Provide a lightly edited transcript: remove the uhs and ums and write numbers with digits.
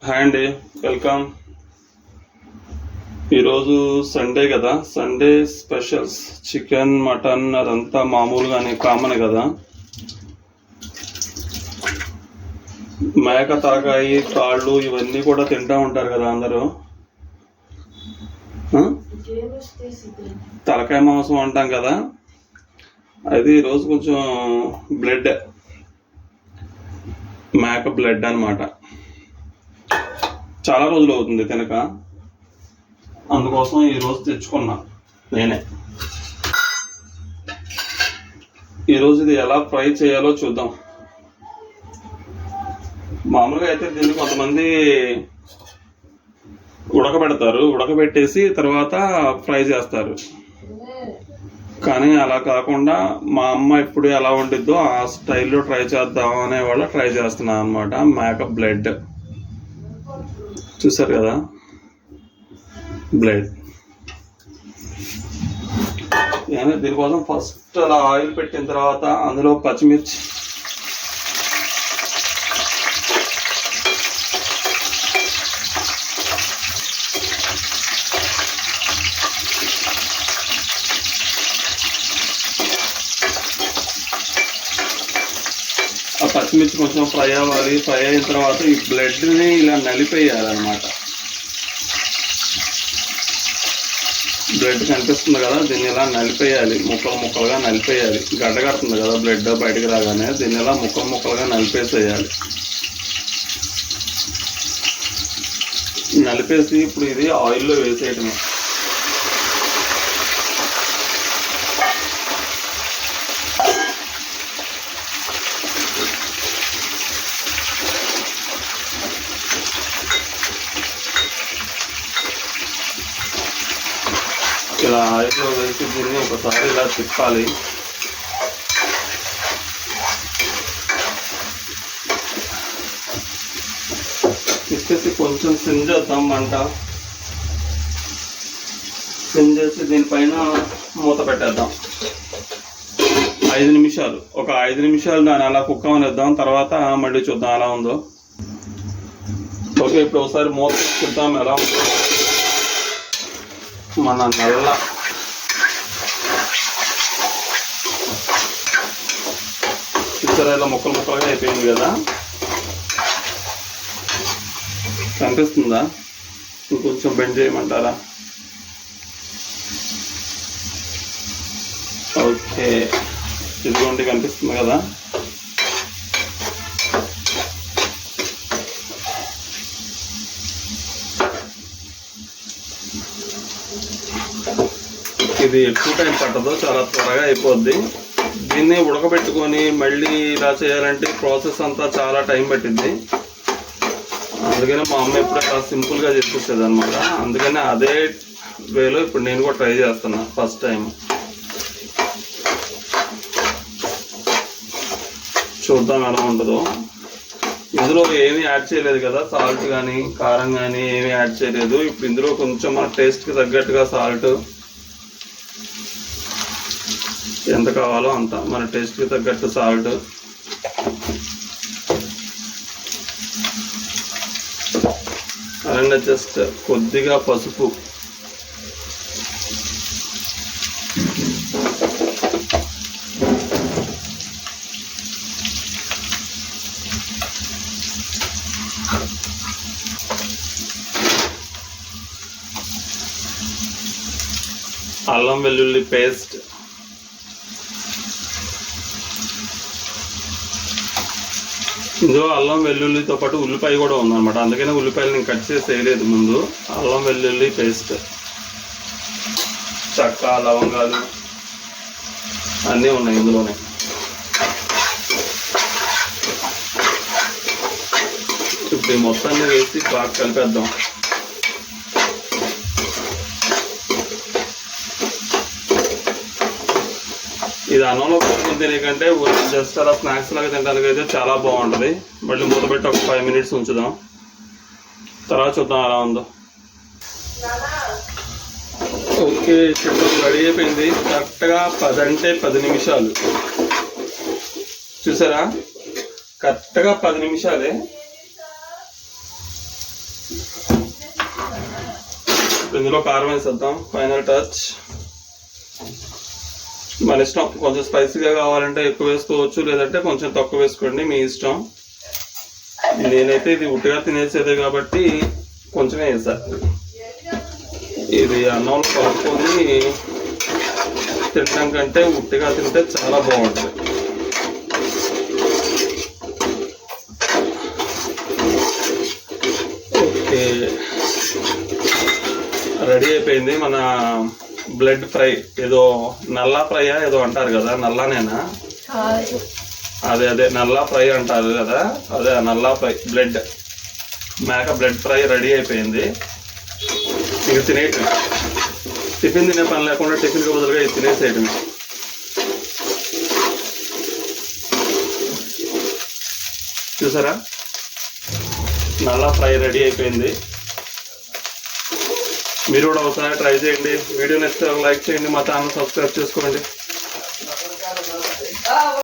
Hi అండి, welcome. ఈరోజు Sunday కదా, సండే స్పెషల్స్ చికెన్ మటన్ అదంతా మామూలుగానే కామన్ కదా. మేక తలకాయ కాళ్ళు ఇవన్నీ కూడా తింటూ ఉంటారు కదా అందరూ. తలకాయ మాంసం అంటాం కదా, అది ఈరోజు కొంచెం బ్లడ్, మేక బ్లడ్ అనమాట. చాలా రోజులు అవుతుంది తినక, అందుకోసం ఈరోజు తెచ్చుకున్నా నేనే. ఈరోజు ఇది ఎలా ఫ్రై చేయాలో చూద్దాం. మామూలుగా అయితే దీన్ని కొంతమంది ఉడకబెట్టేసి తర్వాత ఫ్రై చేస్తారు. కానీ అలా కాకుండా మా అమ్మ ఎప్పుడు ఎలా వండిద్దో ఆ స్టైల్లో ట్రై చేద్దాం అనే వాళ్ళ ట్రై చేస్తున్నాను అనమాట. మేక బ్లడ్ చూసారు కదా, బ్లడ్. దీనికోసం ఫస్ట్ అలా ఆయిల్ పెట్టిన తర్వాత అందులో పచ్చిమిర్చి, ఆ పచ్చిమిర్చి కొంచెం ఫ్రై అవ్వాలి. ఫ్రై అయిన తర్వాత ఈ బ్లడ్ని ఇలా నలిపేయాలన్నమాట. బ్లడ్ కనిపిస్తుంది కదా, దీన్ని ఇలా నలిపేయాలి, ముక్కలు ముక్కలుగా నలిపేయాలి. గడ్డ కడుతుంది కదా బ్లడ్ బయటకు రాగానే, దీన్ని ఇలా ముక్కలు ముక్కలుగా నలిపేసేయాలి. నలిపేసి ఇప్పుడు ఇది ఆయిల్లో వేసేయటమే. ఇలా ఆయిల్లో వేసి దీన్ని ఒకసారి ఇలా తిప్పాలి. తిప్పేసి కొంచెం సిమ్ చేద్దాం మంట. సిమ్ చేసి దీనిపైన మూత పెట్టేద్దాం 5 నిమిషాలు. ఒక 5 నిమిషాలు దాన్ని అలా కుక్ అవనిద్దాం, తర్వాత మళ్ళీ చూద్దాం ఎలా ఉందో. ఓకే, ఇప్పుడు ఒకసారి మూత చూద్దాం ఎలా ఉందో. మన నల్ల చిత్తరాయిలో ముక్కలు ముక్కలుగా అయిపోయింది కదా, కనిపిస్తుందా? ఇంకొంచెం బెండ్ చేయమంటారా? ఓకే, ఇదిగోండి కనిపిస్తుంది కదా. ఇది ఎక్కువ టైం పట్టదు, చాలా త్వరగా అయిపోద్ది. దీన్ని ఉడకబెట్టుకొని మళ్ళీ ఇలా చేయాలంటే ప్రాసెస్ అంతా చాలా టైం పట్టింది. అందుకని మా అమ్మ ఎప్పుడు అలా సింపుల్గా చేసేసేది అనమాట. అందుకని అదే వేలో ఇప్పుడు నేను కూడా ట్రై చేస్తున్నా ఫస్ట్ టైం. చూద్దాం ఎలా ఉంటుందో. ఇందులో ఏమీ యాడ్ చేయలేదు కదా, సాల్ట్ కానీ కారం కానీ ఏమీ యాడ్ చేయలేదు. ఇప్పుడు ఇందులో కొంచెం మన టేస్ట్కి తగ్గట్టుగా సాల్ట్ ఎంత కావాలో అంత, మన టేస్ట్కి తగ్గట్టు సాల్ట్, అలానే జస్ట్ కొద్దిగా పసుపు, అల్లం వెల్లుల్లి పేస్ట్, ఇందులో అల్లం వెల్లుల్లితో పాటు ఉల్లిపాయ కూడా ఉందన్నమాట. అందుకనే ఉల్లిపాయలు నేను కట్ చేసి వేయలేదు ముందు. అల్లం వెల్లుల్లి పేస్ట్, చెక్క లవంగాలు అన్నీ ఉన్నాయి ఇందులోనే. ఇప్పుడు ఈ మొత్తాన్ని వేసి బాగా కలిపేద్దాం. ఇది అన్నంలో కలుపుకొని తినేకంటే జస్ట్ అలా స్నాక్స్ లాగా తినడానికి అయితే చాలా బాగుంటుంది. మళ్ళీ మూత పెట్టి ఒక 5 మినిట్స్ ఉంచుదాం, తర్వాత చూద్దాం ఎలా ఉందో. ఓకే, చికెన్ రెడీ అయిపోయింది. కరెక్ట్గా 10 అంటే 10 నిమిషాలు. చూసారా, కరెక్ట్గా 10 నిమిషాలే. ఇందులో కారం వేసేద్దాం, ఫైనల్ టచ్. మన ఇష్టం, కొంచెం స్పైసీగా కావాలంటే ఎక్కువ వేసుకోవచ్చు, లేదంటే కొంచెం తక్కువ వేసుకోండి, మీ ఇష్టం. నేనైతే ఇది ఉట్టిగా తినేసేదే కాబట్టి కొంచెమే వేసా. ఇది అన్నంలో కలుపుకొని తినడం కంటే ఉట్టిగా తింటే చాలా బాగుంటుంది. ఓకే, రెడీ అయిపోయింది మన బ్లడ్ ఫ్రై. ఏదో నల్లా ఫ్రైయా ఏదో అంటారు కదా, నల్లానేనా? అదే నల్లా ఫ్రై అంటారు కదా, అదే నల్లా ఫ్రై, బ్లడ్ మేక బ్లడ్ ఫ్రై రెడీ అయిపోయింది. ఇక తినేయటం, టిఫిన్ తినే పని లేకుండా టిఫిన్కి బదులుగా ఇది తినేసేయటమే. చూసారా, నల్లా ఫ్రై రెడీ అయిపోయింది. మీరు కూడా ఒకసారి ట్రై చేయండి. వీడియో నచ్చితే లైక్ చేయండి, మా ఛానల్ సబ్స్క్రైబ్ చేసుకోండి.